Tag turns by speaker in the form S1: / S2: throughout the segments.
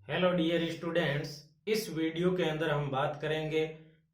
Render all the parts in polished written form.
S1: Hello dear students, इस video के अंदर हम बात करेंगे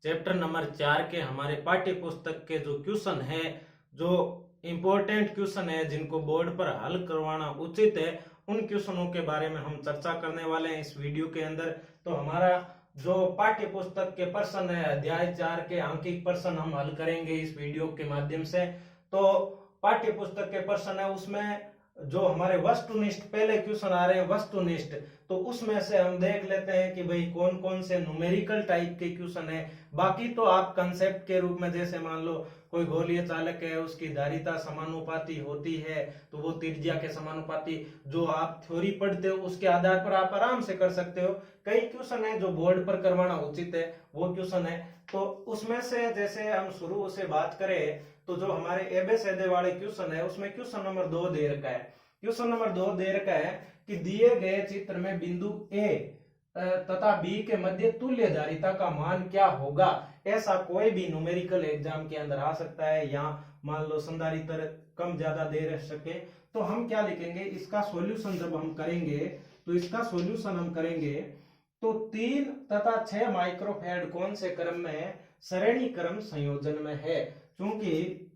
S1: चैप्टर नंबर 4 के हमारे पाठ्य पुस्तक के जो क्वेश्चन है, जो इम्पोर्टेंट क्वेश्चन है जिनको बोर्ड पर हल करवाना उचित है, उन क्वेश्चनों के बारे में हम चर्चा करने वाले हैं इस वीडियो के अंदर। तो हमारा जो पाठ्य पुस्तक के प्रश्न है, अध्याय 4 के आंकिक प्रश्न हम हल करेंगे इस वीडियो के माध्यम से। तो पाठ्य पुस्तक के प्रश्न है, उसमें जो हमारे वस्तुनिष्ठ पहले क्वेश्चन आ रहे हैं वस्तुनिष्ठ, तो उसमें से हम देख लेते हैं कि भाई कौन कौन से न्यूमेरिकल टाइप के क्वेश्चन है। बाकी तो आप कंसेप्ट के रूप में, जैसे मान लो कोई गोलीय चालक है, उसकी धारिता समानुपाती होती है तो वो त्रिज्या के समानुपाती, जो आप थ्योरी पढ़ते हो उसके आधार पर आप आराम से कर सकते हो। कई क्वेश्चन है जो बोर्ड पर करवाना उचित है, वो क्वेश्चन है। तो उसमें से जैसे हम शुरू से बात करें तो जो हमारे एबेसेदे वाले क्वेश्चन है, उसमें क्वेश्चन नंबर 2 दे रखा है। क्वेश्चन नंबर 2 दे रखा है कि दिए गए चित्र में बिंदु ए तथा बी के मध्य तुल्य धारिता का मान क्या होगा। ऐसा कोई भी न्यूमेरिकल एग्जाम के अंदर आ सकता है, या मान लो संधारित्र कम ज्यादा दे रह सके, तो हम क्या लिखेंगे इसका सॉल्यूशन जब हम करेंगे, तो इसका सॉल्यूशन हम करेंगे तो 3 तथा 6 माइक्रोफैराड कौन से क्रम में, श्रेणी क्रम संयोजन में है। क्योंकि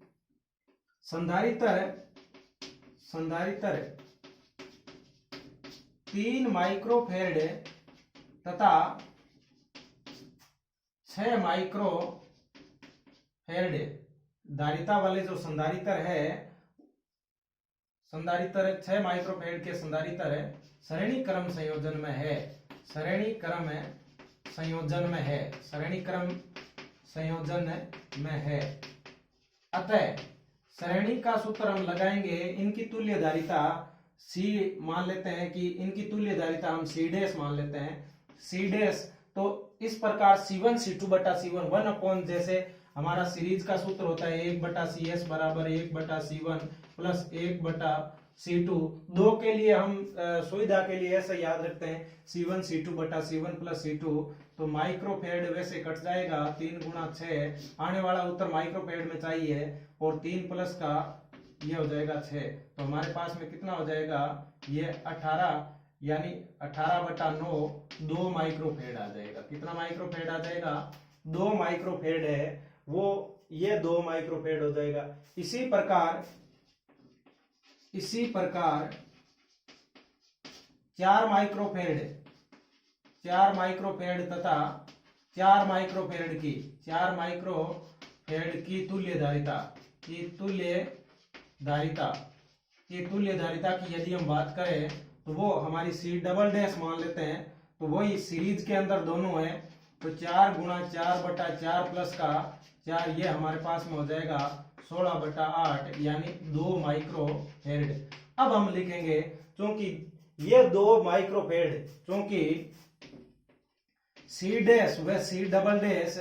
S1: संधारित्र 3 माइक्रोफैराड तथा 6 माइक्रोफैराड धारिता वाले जो संधारित्र है, संधारित्र 6 माइक्रोफैराड के संधारित्र है, श्रेणी क्रम संयोजन में है, श्रेणी क्रम संयोजन में है, श्रेणी क्रम संयोजन में है। अतः श्रेणी का सूत्र हम लगाएंगे, इनकी तुल्य धारिता C मान लेते हैं कि इनकी तुल्य धारिता हम C डैश मान लेते हैं, C डैश। तो इस प्रकार C1 C2 बटा C1 1 अपॉन, जैसे हमारा सीरीज का सूत्र होता है 1 बटा CS बराबर 1 बटा C1 प्लस 1 बटा C2। दो के लिए हम सुविधा के लिए ऐसे याद रखते हैं C1 C2 बटा C1 प्लस C2। तो माइक्रोफैराड वैसे कट जाएगा, 3 गुणा 6, आने वाला उत्तर माइक्रोफैराड में चाहिए, और 3 प्लस का ये हो जाएगा 6। तो हमारे पास में कितना हो जाएगा, ये 18, यानी 18 बटा 9 2 माइक्रोफैराड आ जाएगा। कितना माइक्रोफैराड आ जाएगा, 2 माइक्रोफैराड है वो, ये 2 माइक्रोफैराड हो जाएगा। इसी प्रकार 4 माइक्रोफैराड तथा 4 माइक्रोफैराड की तुल्य धारिता की यदि हम बात करें तो वो हमारी C डबल डैश मान लेते हैं। तो वही सीरीज के अंदर दोनों है, तो 4 गुणा 4 बटा 4 प्लस का 4, ये हमारे पास में हो जाएगा 16 बटा 8, यानी 2 माइक्रोफैराड। अब हम लिखेंगे, क्योंकि ये 2 माइक्रोफैराड, क्योंकि C डैश व C डबल डैश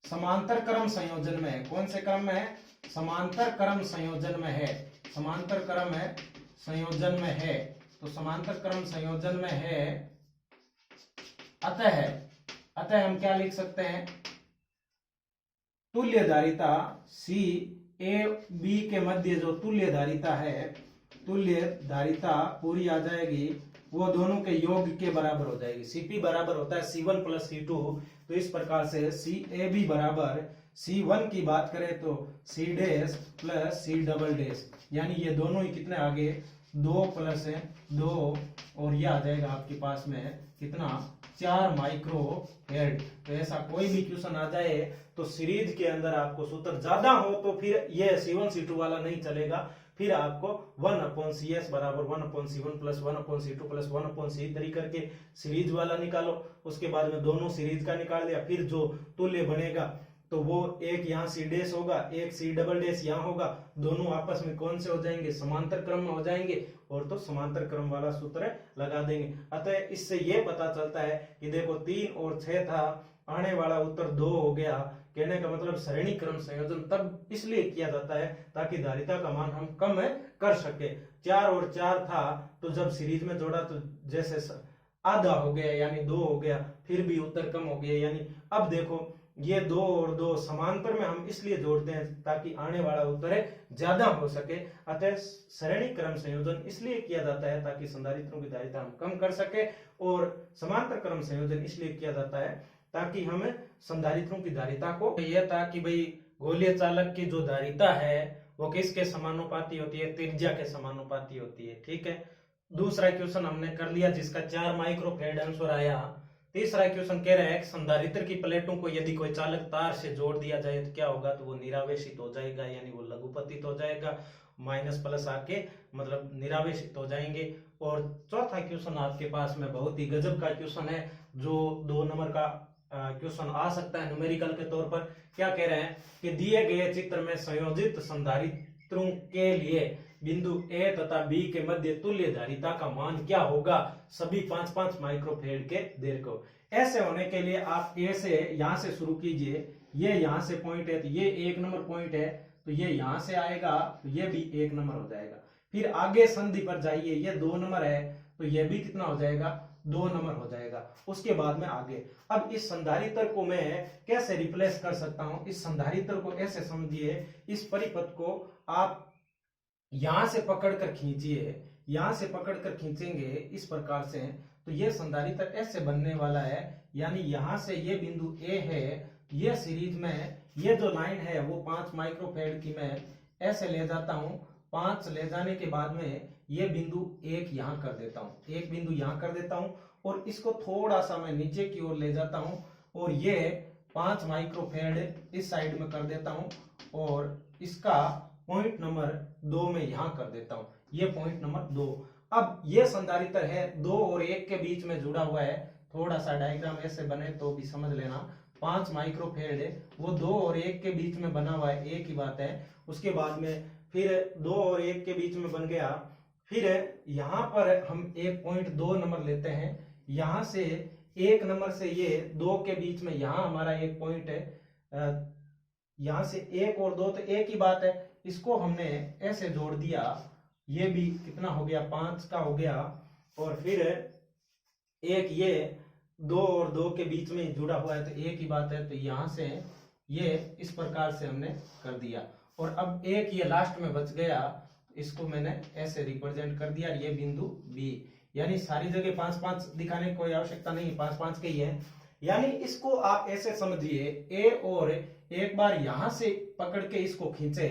S1: समांतर क्रम संयोजन में है। कौन से क्रम में है, समांतर क्रम संयोजन में है, समांतर क्रम संयोजन में है। तो समांतर क्रम संयोजन में है, अतः हम क्या लिख सकते हैं, तुल्य धारिता C A B के मध्य जो तुल्य धारिता है, तुल्य धारिता पूरी आ जाएगी, वो दोनों के योग के बराबर हो जाएगी। CP बराबर होता है C1 प्लस C2। तो इस प्रकार से CAB बराबर C1 की बात करें तो C dash plus C double dash, यानी ये दोनों ही कितने आगे, 2 प्लस 2, और ये आ जाएगा आपके पास में कितना, 4 माइक्रोफैराड। तो ऐसा कोई भी क्वेश्चन आ जाए तो सीरीज के अंदर आपको सूत्र ज्यादा हो तो फिर ये C1 C2 वाला नहीं चलेगा, फिर आपको 1 अपॉन CS बराबर 1 upon C1 plus 1 upon C2 plus 1 upon C3 करके सीरीज वाला निकालो। उसके बाद में दोनों सीरीज का निकाल दिया, फिर जो तुल्य बनेगा तो वो एक यहाँ C डैश होगा, एक C डबल डैश यहाँ होगा, दोनों आपस में कौन से हो जाएंगे, समांतर क्रम में हो जाएंगे, और तो समांतर क्रम वाला सूत्र लगा देंगे। अतः इससे ये पता चलता है कि देखो 3 और 6 था, आने वाला उत्तर 2 हो गया। कहने का मतलब श्रेणी क्रम संयोजन तब इसलिए किया जाता है ताकि धारिता का मान हम कम कर सके। 4 और 4 था तो जब सीरीज में जोड़ा तो जैसे आधा हो गया, यानी 2 हो गया, फिर भी उत्तर कम हो गया। यानी अब देखो ये 2 और 2 समांतर में हम इसलिए जोड़ते हैं ताकि आने वाला उत्तर ज्यादा हो सके। अतः श्रेणी क्रम संयोजन इसलिए किया जाता है ताकि संधारित्रों की धारिता हम कम कर सके, और समांतर क्रम संयोजन इसलिए किया जाता है ताकि हम संधारित्रों की धारिता को, यह था कि भाई गोलीय चालक की जो धारिता है वो किसके समानुपाती होती है, त्रिज्या के समानुपाती होती है। ठीक है, दूसरा क्वेश्चन हमने कर लिया जिसका 4 माइक्रोफेरेड आंसर आया। तीसरा क्वेश्चन कह रहा है संधारित्र की प्लेटों को यदि कोई चालक तार से जोड़ दिया जाए तो क्या होगा, तो वो निरावेशित हो जाएगा, यानी वो लघुपतित हो जाएगा, माइनस प्लस आके मतलब निरावेशित हो जाएंगे। और चौथा क्वेश्चन आपके पास में बहुत ही गजब का क्वेश्चन है, जो 2 नंबर का क्वेश्चन आ सकता है न्यूमेरिकल के तौर पर। क्या कह रहे हैं कि दिए गए चित्र में संयोजित संधारित्रों के लिए बिंदु ए तथा बी के मध्य तुल्य धारिता का मान क्या होगा, सभी 5-5 माइक्रोफेरेड के देर को। ऐसे होने के लिए आप ए से यहां से शुरू कीजिए, ये यहां से पॉइंट है तो ये 1 नंबर पॉइंट है, तो ये यहां से आएगा तो ये भी 1 नंबर हो जाएगा। फिर आगे संधि पर जाइए, ये 2 नंबर है तो ये भी कितना हो जाएगा, 2 नंबर हो जाएगा। उसके बाद में आगे, अब इस संधारित्र को मैं कैसे रिप्लेस कर सकता हूं, इस संधारित्र को ऐसे समझिए, इस परिपथ को आप यहां से पकड़कर खींचिए, यहां से पकड़कर खींचेंगे इस प्रकार से, तो ये संधारित्र ऐसे बनने वाला है, यानी यहां से ये बिंदु ए है, ये सीरीज में ये जो लाइन है वो 5 माइक्रोफेरेड की मैं ऐसे ले जाता हूं, 5 ले जाने के बाद में ये बिंदु 1 यहां कर देता हूं, एक बिंदु यहां कर देता हूं, और इसको थोड़ा सा मैं नीचे की ओर ले जाता हूं, और ये 5 माइक्रोफेरेड इस साइड में कर देता हूं, और इसका पॉइंट नंबर 2 में यहां कर देता हूं, ये पॉइंट नंबर 2। अब ये संधारित्र है 2 और 1 के बीच में जुड़ा हुआ है, थोड़ा सा डायग्राम ऐसे बने तो भी समझ लेना, 5 माइक्रोफेरेड है, वो 2 और 1 के बीच में बना हुआ है, एक ही बात है। उसके बाद में फिर 2 और 1 के बीच में बन गया, फिर यहां पर हम एक पॉइंट 2 नंबर लेते हैं, यहां से 1 नंबर से ये 2 के बीच में यहां हमारा एक पॉइंट है, यहां से 1 और 2 तो एक ही बात है, इसको हमने ऐसे जोड़ दिया, ये भी कितना हो गया, 5 का हो गया, और फिर एक ये 2 और 2 के बीच में जुड़ा हुआ है तो एक ही बात है, तो यहां से ये इस प्रकार से हमने कर दिया, और अब एक ये लास्ट में बच गया, इसको मैंने ऐसे रिप्रेजेंट कर दिया, ये बिंदु बी, यानी सारी जगह 5-5 दिखाने की कोई आवश्यकता नहीं, 5-5 के ही है। यानी इसको आप ऐसे समझिए, ए और एक बार यहां से पकड़ के इसको खींचे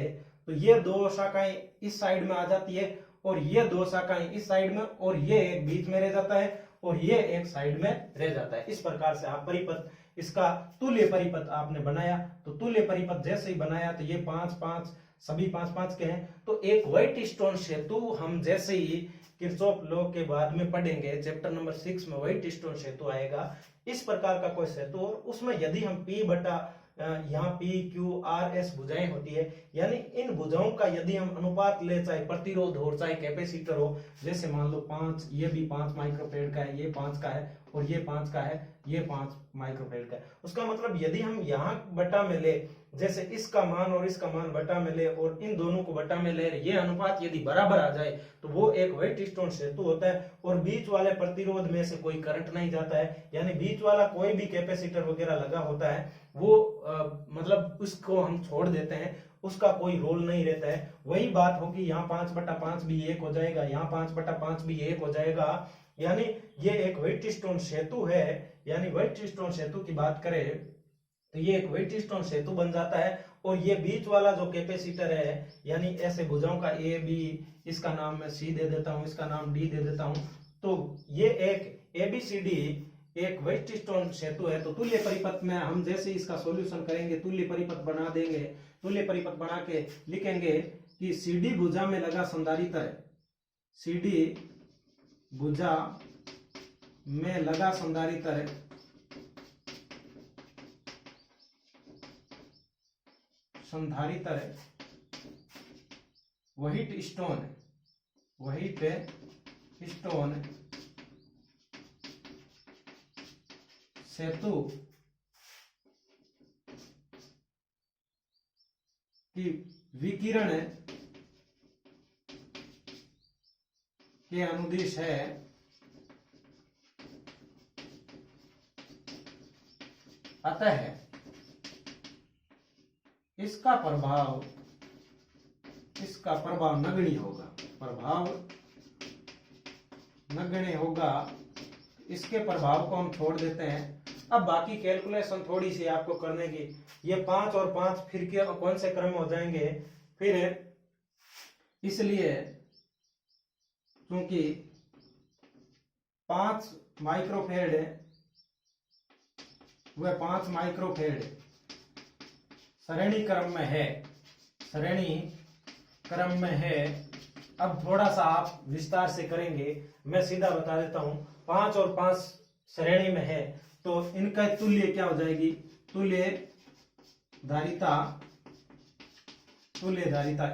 S1: तो ये 2 शाखाएं इस साइड में आ जाती है, और ये 2 शाखाएं इस साइड में, और ये एक बीच में रह जाता है, और ये एक साइड में रह जाता है। इस प्रकार से आप परिपथ, इसका तुल्य परिपथ आपने बनाया, तो तुल्य परिपथ जैसे ही बनाया तो ये 5-5 सभी 5-5 के हैं, तो एक व्हाइट स्टोन सेतु हम जैसे ही किरचॉफ लॉ के बाद में पढ़ेंगे, चैप्टर नंबर 6 में व्हाइट स्टोन सेतु आएगा, इस प्रकार का कोई सेतु, और उसमें यदि हम P बटा यहाँ P Q R S भुजाएं होती है, यानी इन भुजाओं का यदि हम अनुपात ले, चाहे प्रतिरोध हो चाहे कैपेसिटर हो, जैसे मान लो 5, ये भी 5 माइक्रोफेरेड का है, ये 5 का है, और ये 5 का है, ये 5 माइक्रोफेरेड का है, उसका मतलब यदि हम यहाँ बटा में ले, जैसे इसका मान और इसका मान बटा में ले, और इन दोनों को बटा में ले, ये अनुपात यदि बराबर आ जाए तो वो एक व्हाइट स्टोन सेतु होता है, और बीच वाले प्रतिरोध में से कोई करंट नहीं जाता है, यानी बीच वाला कोई भी कैपेसिटर वगैरह लगा होता है वो मतलब उसको हम छोड़ देते हैं, उसका कोई रोल नहीं रहता है। वही बात होगी, यहाँ 5/5 भी 1 हो जाएगा, यहाँ 5/5 भी 1 हो जाएगा, यानी ये एक व्हाइट स्टोन सेतु है। यानी व्हाइट स्टोन सेतु की बात करें तो ये एक व्हाइट स्टोन सेतु बन जाता है, और ये बीच वाला जो कैपेसिटर है, यानी ऐसे भुजाओं का ए बी, इसका नाम मैं सी दे देता हूं, इसका नाम डी दे देता हूं, तो ये एक एबीसीडी एक व्हाइट स्टोन सेतु है। तो तुल्य परिपथ में हम जैसे इसका सॉल्यूशन करेंगे, तुल्य परिपथ बना देंगे, तुल्य परिपथ बना के लिखेंगे कि सीडी भुजा में लगा संधारित्र है, सीडी भुजा में लगा संधारित्र है, संधारित्र है व्हाइट स्टोन, व्हाइट स्टोन सेतु की विकिरण के अनुदिश है, अतः इसका प्रभाव नगण्य होगा, इसके प्रभाव को हम छोड़ देते हैं। अब बाकी कैलकुलेशन थोड़ी सी आपको करने की, ये 5 और 5 फिर के कौन से क्रम में हो जाएंगे, फिर इसलिए क्योंकि 5 माइक्रोफेड है, वह 5 माइक्रोफेड श्रेणी क्रम में है। अब थोड़ा सा आप विस्तार से करेंगे, मैं सीधा बता देता हूं। 5 और 5 श्रेणी में है तो इनका तुल्य क्या हो जाएगी, तुल्य धारिता,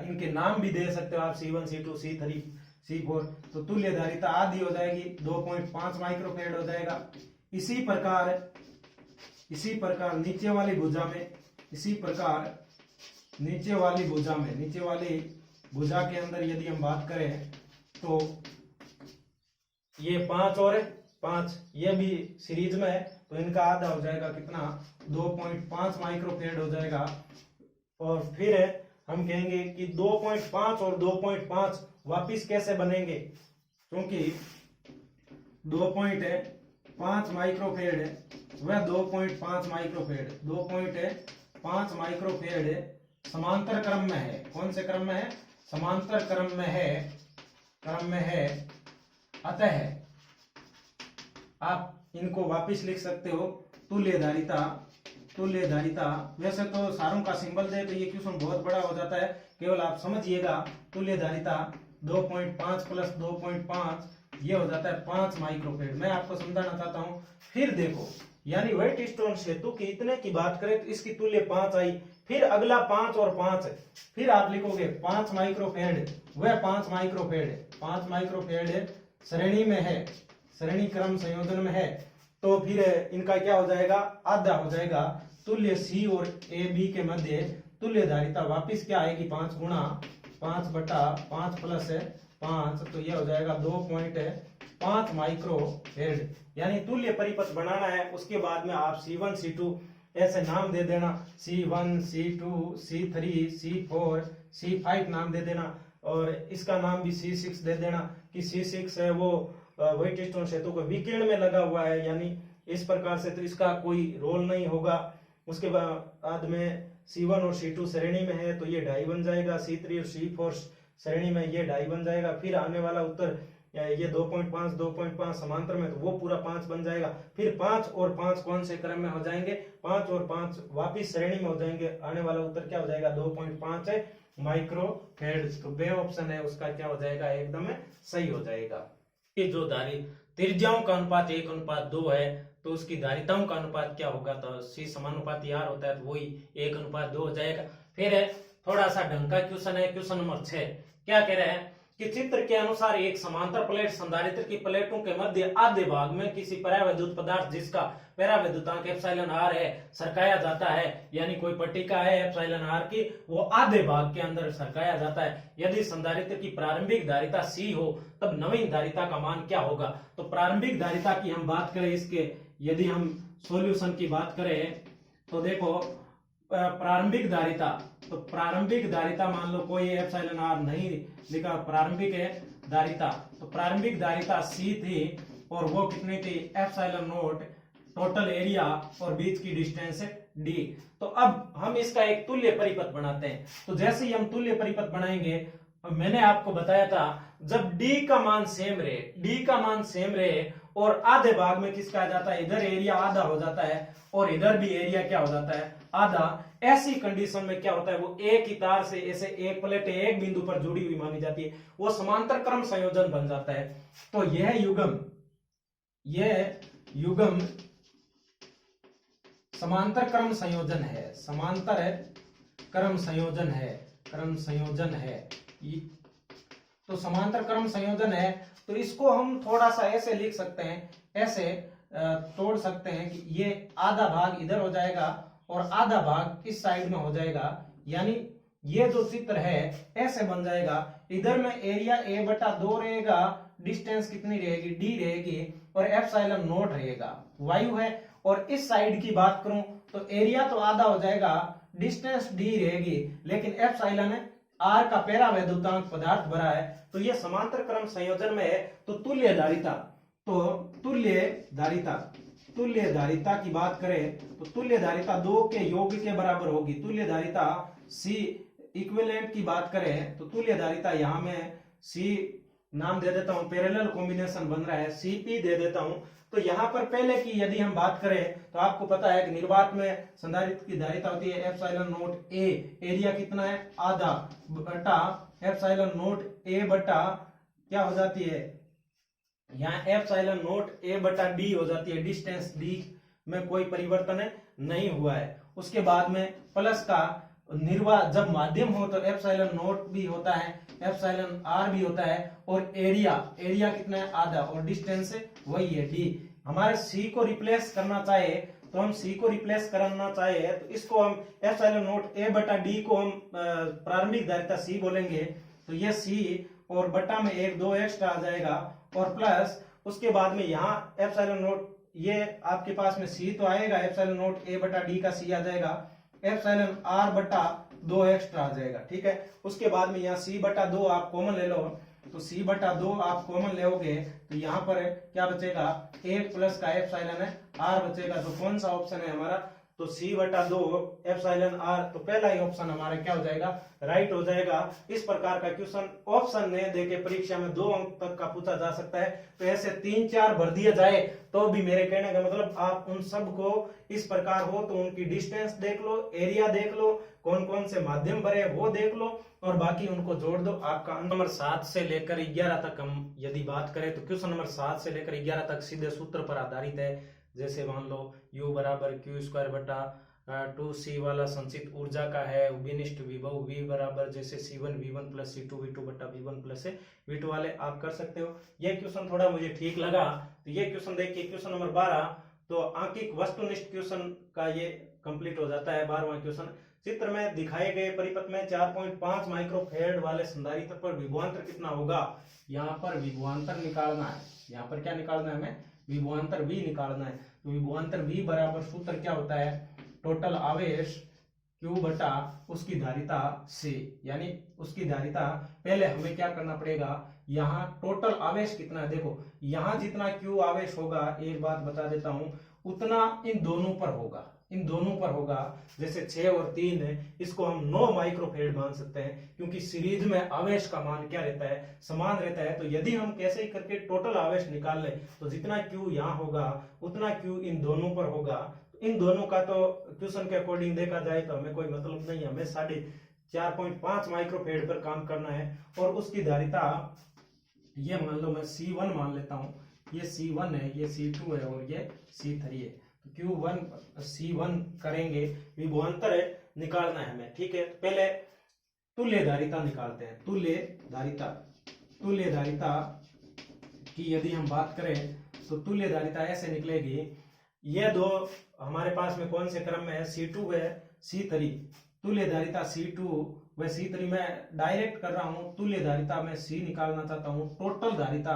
S1: इनके नाम भी दे सकते हो आप, C1 C2 C3 C4। तो तुल्य धारिता आधी हो जाएगी, 2.5 माइक्रोफेड हो जाएगा। इसी प्रकार नीचे वाली भुजा के अंदर यदि हम बात करें तो ये 5 और 5 ये भी सीरीज में है, तो इनका आधा हो जाएगा कितना, 2.5 माइक्रोफेड हो जाएगा। और फिर हम कहेंगे कि 2.5 और 2.5 वापिस कैसे बनेंगे, क्योंकि 2.5 माइक्रोफेड है, वह 2.5 माइक्रोफेड समांतर क्रम में है। कौन से क्रम में है, समांतर क्रम में है। अतः आप इनको वापिस लिख सकते हो तुल्य धारिता। वैसे तो सारों का सिंबल दे तो ये क्वेश्चन बहुत बड़ा हो जाता है, केवल आप समझिएगा तुल्य धारिता 2.5 प्लस 2.5 ये हो जाता है 5 माइक्रोफेड। मैं आपको समझाना चाहता हूं। फिर देखो, यानी व्हाइटस्टोन सेतु की इतने की बात करें तो इसकी तुल्य 5 आई, फिर अगला 5 और 5 फिर आप लिखोगे 5 माइक्रोफेड, वह 5 माइक्रोफेड श्रेणी में है, श्रेणी क्रम संयोजन में है। तो फिर इनका क्या हो जाएगा, आधा हो जाएगा। तुल्य C और AB के मध्य तुल्य धारिता वापिस क्या आएगी, 5 गुणा 5 बटा 5 प्लस 5, तो यह हो जाएगा 2.5 माइक्रोफेड। यानी तुल्य परिपथ बनाना है, उसके बाद में आप C1 C2 ऐसे नाम दे देना, C1 C2 C3 C4 C5 नाम दे देना, और इसका नाम भी C6 दे देना कि C6 है वो व्हाइटस्टोन सेतु को विकिरण में लगा हुआ है, यानी इस प्रकार से, तो इसका कोई रोल नहीं होगा। उसके बाद में C1 और C2 श्रेणी में है तो ये ढाई बन जाएगा, C3 और C4 श्रेणी में ये ढाई बन जाएगा। फिर आने वाला उत्तर ये 2.5 समांतर में, तो वो पूरा 5 बन जाएगा। फिर 5 और 5 कौन से क्रम में हो जाएंगे, 5 और 5 वापिस श्रेणी में हो जाएंगे। आने वाला उत्तर क्या हो जाएगा, 2.5 माइक्रोफेड। तो बे ऑप्शन है उसका क्या हो जाएगा, एकदम सही हो जाएगा। कि जो त्रिज्याओं का अनुपात 1:2 है तो उसकी धारिताओं का अनुपात क्या होगा, तो C समानुपाती R होता है, तो वही 1:2 हो जाएगा। फिर थोड़ा सा ढंग का क्वेश्चन है, क्वेश्चन नंबर 6। क्या कह रहे हैं कि चित्र के अनुसार एक समांतर प्लेट संधारित्र की प्लेटों के मध्य आधे भाग में किसी परावैद्युत पदार्थ जिसका परावैद्युतांक एप्सिलॉन R है सरकाया जाता है, यानी कोई पट्टिका है एप्सिलॉन R की, वो आधे भाग के अंदर सरकाया जाता है। यदि संधारित्र की प्रारंभिक धारिता C हो तब नवीन धारिता का मान क्या होगा। तो प्रारंभिक धारिता की हम बात करें, इसके यदि हम सॉल्यूशन की बात करें तो देखो प्रारंभिक धारिता, तो प्रारंभिक धारिता मान लो कोई एप्सिलॉन R नहीं लिखा, प्रारंभिक है धारिता, तो प्रारंभिक धारिता C थी और वो कितनी थी, एप्सिलॉन नॉट, टोटल एरिया और बीच की डिस्टेंस D। तो अब हम इसका एक तुल्य परिपथ बनाते हैं। तो जैसे ही हम तुल्य परिपथ बनाएंगे, मैंने आपको बताया था जब D का मान सेम रहे और आधे भाग में किसका आ जाता है, इधर एरिया आधा हो जाता है और इधर भी एरिया क्या हो जाता है, आधा। ऐसी कंडीशन में क्या होता है, वो एक ही तार से ऐसे एक प्लेट एक बिंदु पर जुड़ी हुई मानी जाती है, वो समांतर क्रम संयोजन बन जाता है। तो यह युग्म समांतर क्रम संयोजन है, तो समांतर क्रम संयोजन है। तो इसको हम थोड़ा सा ऐसे लिख सकते हैं, ऐसे तोड़ सकते हैं कि ये आधा भाग इधर हो जाएगा और आधा भाग इस साइड में हो जाएगा, यानी ये जो चित्र है ऐसे बन जाएगा। इधर में एरिया A/2 रहेगा, डिस्टेंस कितनी रहेगी, D रहेगी, और एप्सिलॉन नॉट रहेगा, वायु है। और इस साइड की बात करूं तो एरिया तो आधा हो जाएगा, डिस्टेंस डी रहेगी, लेकिन एप्सिलॉन आर का पैरावैद्युतांक पदार्थ भरा है, तो ये समांतर क्रम संयोजन में है, तो तुल्य धारिता, तो तुल्य धारिता की बात करें तो तुल्य धारिता दो के योग के बराबर होगी। तुल्य धारिता सी इक्विवेलेंट की बात करें तो तुल्य धारिता यहां में सी नाम दे देता हूं, पैरेलल कॉम्बिनेशन बन रहा है, सीपी दे देता हूं। तो यहां पर पहले की यदि हम बात करें तो आपको पता है कि निर्वात में संधारित्र की धारिता होती है एप्सिलॉन नोट ए, एरिया कितना है आधा बटा एप्सिलॉन नोट ए बटा क्या हो जाती है यहाँ एप्सिलॉन नोट ए बटा डी हो जाती है, डिस्टेंस डी में कोई परिवर्तन नहीं हुआ है। उसके बाद में प्लस का निर्वात जब माध्यम हो तो एप्सिलॉन नोट भी होता है, एप्सिलॉन आर भी होता है, और एरिया कितना है आधा, और डिस्टेंस वही है डी। हमारे सी को रिप्लेस करना चाहे तो हम सी को रिप्लेस करना चाहे तो इसको हम एप्सिलॉन नोट ए बटा डी को हम प्रारंभिक धारिता सी बोलेंगे, तो ये सी और बटा में एक दो एक्स्ट्रा आ जाएगा, और प्लस उसके बाद में यहाँ एप्सिलॉन नोट ये आपके पास में सी तो आएगा, एप्सिलॉन नोट ए बटा डी का सी आ जाएगा, एप्सिलॉन आर बटा दो एक्स्ट्रा आ जाएगा, ठीक है। उसके बाद में यहाँ सी बटा दो आप कॉमन ले लो, तो सी बटा दो आप कॉमन लोगे तो यहाँ पर क्या बचेगा एक प्लस का एप्सिलॉन आर बचेगा, तो कौन सा ऑप्शन है हमारा, तो सी बटा दो एप्सिलॉन आर, तो पहला ही ऑप्शन हमारा क्या हो जाएगा राइट हो जाएगा। इस प्रकार का क्वेश्चन ऑप्शन ने देके परीक्षा में 2 अंक तक का पूछा जा सकता है, तो ऐसे 3-4 भर दिया जाए तो भी मेरे कहने का मतलब आप उन सब को इस प्रकार हो तो उनकी डिस्टेंस देख लो, एरिया देख लो, कौन कौन से माध्यम भरे वो देख लो, और बाकी उनको जोड़ दो। आपका नंबर 7 से लेकर 11 तक हम यदि बात करें तो क्वेश्चन नंबर 7 से लेकर 11 तक सीधे सूत्र पर आधारित है। जैसे मान लो U बराबर क्यू स्क्वायर बटा 2C वाला संचित ऊर्जा का है, विनिष्ट विभव V बराबर जैसे C1 V1 plus C2 V2 बटा V1 प्लस V2 वाले आप कर सकते हो। ये क्वेश्चन थोड़ा मुझे ठीक लगा, तो ये क्वेश्चन देखिए क्वेश्चन नंबर 12, तो आंकिक वस्तुनिष्ठ क्वेश्चन का ये कंप्लीट हो जाता है 12वां क्वेश्चन। चित्र में दिखाए गए परिपथ में 4.5 माइक्रोफेरेड वाले संधारित्र पर विभवांतर कितना होगा। यहाँ पर विभवांतर निकालना है, यहाँ पर क्या निकालना है हमें विभवांतर V निकालना है। तो विभवांतर V बराबर सूत्र क्या होता है टोटल आवेश Q बटा उसकी धारिता C, यानी उसकी धारिता। पहले हमें क्या करना पड़ेगा यहाँ टोटल आवेश कितना है, देखो यहाँ जितना Q आवेश होगा, एक बात बता देता हूं, उतना इन दोनों पर होगा, इन दोनों पर होगा। जैसे 6 और 3 है, इसको हम 9 माइक्रोफेरेड मान सकते हैं, क्योंकि सीरीज में आवेश का मान क्या रहता है समान रहता है। तो यदि हम कैसे ही करके टोटल आवेश निकाल लें तो जितना Q यहाँ होगा उतना Q इन दोनों पर होगा। इन दोनों का तो क्वेश्चन के अकॉर्डिंग देखा जाए तो हमें कोई मतलब नहीं, हमें 4.5 माइक्रोफेरेड पर काम करना है। और उसकी धारिता ये मान लो मैं C1 मान लेता हूँ, ये C1 है, ये C2 है और ये C3 है। तो Q1 C1 करेंगे, विभवांतर निकालना है हमें, ठीक है। पहले तुल्य धारिता निकालते हैं। तुल्य धारिता की यदि हम बात करें तो तुल्य धारिता ऐसे निकलेगी, ये दो हमारे पास में कौन से क्रम में है C2 व C3। तुल्य धारिता C2 व C3 में डायरेक्ट कर रहा हूं, तुल्य धारिता में C निकालना चाहता हूं। टोटल धारिता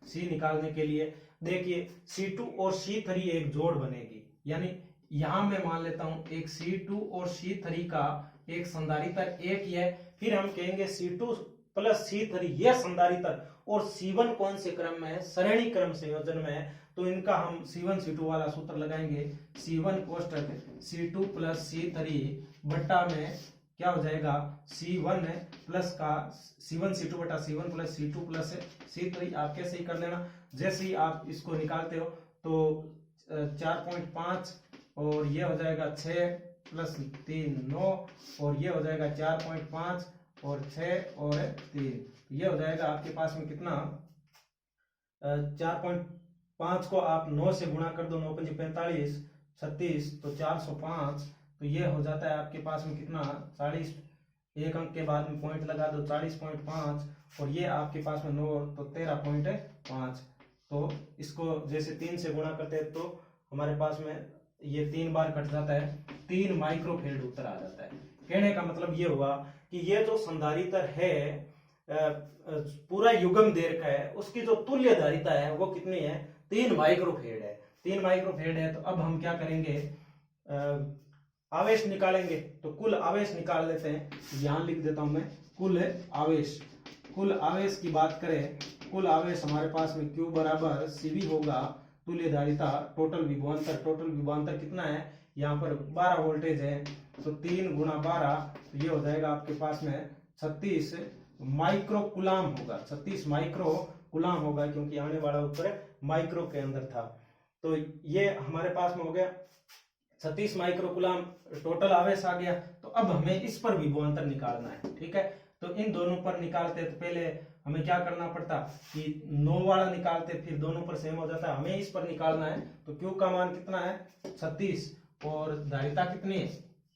S1: C निकालने के लिए देखिए C2 और C3 एक जोड़ बनेगी, यानी यहां मैं मान लेता हूं एक C2 और C3 का एक संधारित्र एक ही है। फिर हम कहेंगे C2 प्लस C3 ये संधारित्र, और C1 कौन से क्रम में है श्रेणी क्रम संयोजन में है, तो इनका हम C1 C2 वाला सूत्र लगाएंगे। C1 कोष्टक C2 प्लस C3 बट्टा में क्या हो जाएगा C1 प्लस का C1 C2 बटा C1 plus C2 plus C3। आप कैसे ही कर लेना, जैसे ही आप इसको निकालते हो तो 4.5 और ये हो जाएगा 6 प्लस 3 9, और ये हो जाएगा 4.5 और 6 और 3, ये हो जाएगा आपके पास में कितना 4.5 को आप 9 से गुणा कर दो, 9 पंजे 45 36, तो 405, तो ये हो जाता है आपके पास में कितना 40, एक अंक के बाद में पॉइंट लगा दो 40.5, और ये आपके पास में 9 तो 13.5। तो इसको जैसे 3 से गुणा करते हैं तो हमारे पास में ये 3 बार कट जाता है, 3 माइक्रोफेरेड उत्तर आ जाता है। कहने का मतलब ये हुआ कि ये जो संधारित्र है पूरा युग्म देर का है, उसकी जो तुल्य धारिता है वो कितनी है 3 माइक्रोफेरेड है। 3 माइक्रोफेरेड है, तो अब हम क्या करेंगे आवेश निकालेंगे, तो कुल आवेश निकाल लेते हैं। यहाँ लिख देता हूं मैं कुल आवेश। कुल आवेश की बात करें, कुल आवेश हमारे पास में Q बराबर CV होगा तुल्य धारिता टोटल विभवांतर। टोटल विभवांतर कितना है, यहाँ पर 12 वोल्टेज है, तो 3 गुणा 12, तो ये हो जाएगा आपके पास में 36 माइक्रो कुलाम होगा। 36 माइक्रो कुलाम होगा, क्योंकि आने वाला उत्तर माइक्रो के अंदर था। तो ये हमारे पास में हो गया 36 माइक्रो कुलाम टोटल आवेश आ गया। तो अब हमें इस पर विभवांतर निकालना है, ठीक है। तो इन दोनों पर निकालते तो पहले हमें क्या करना पड़ता कि 9 वाला निकालते, फिर दोनों पर सेम हो जाता। हमें इस पर निकालना है, तो Q का मान कितना है 36, और धारिता कितनी है,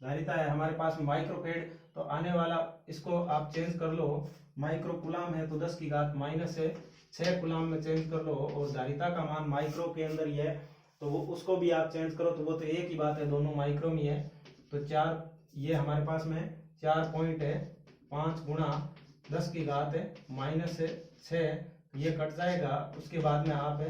S1: धारिता है हमारे पास में माइक्रोफेड। तो आने वाला इसको आप चेंज कर लो, माइक्रो कुलाम है तो 10 की घात -6 कुलाम में चेंज कर लो, और धारिता का मान माइक्रो के अंदर ही है, तो वो उसको भी आप चेंज करो, तो वो तो एक ही बात है, दोनों माइक्रो में है। तो 4, ये हमारे पास में 4.5 गुणा 10 की घात -6, ये कट जाएगा। उसके बाद में आप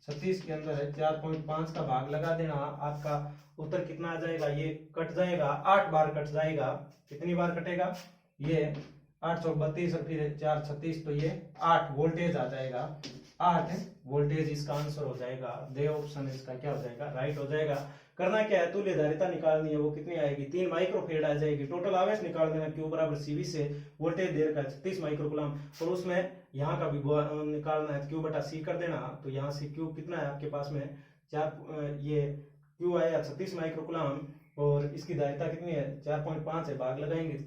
S1: 36 के अंदर है 4.5 का भाग लगा देना, आपका उत्तर कितना आ जाएगा, ये कट जाएगा 8 बार कट जाएगा। कितनी बार कटेगा, ये 8 चौक 32 और फिर 4 36, तो ये 8 वोल्टेज आ जाएगा। 8 वोल्टेज इसका आंसर हो जाएगा। दे ऑप्शन इसका क्या हो जाएगा, राइट हो जाएगा। करना क्या है, तुल्य धारिता निकालनी है, वो कितनी आएगी 3 माइक्रोफेड आ जाएगी। टोटल आवेश निकाल देना Q बराबर CV से वोल्टेज दे रखा है 36 माइक्रोकुलाम, और उसमें यहाँ का विभव निकालना है, Q बटा C कर देना। तो यहाँ से Q कितना है आपके पास में 4, ये Q आया 36 माइक्रोकुलाम, और इसकी धारिता कितनी है 4.5 है, भाग लगाएंगे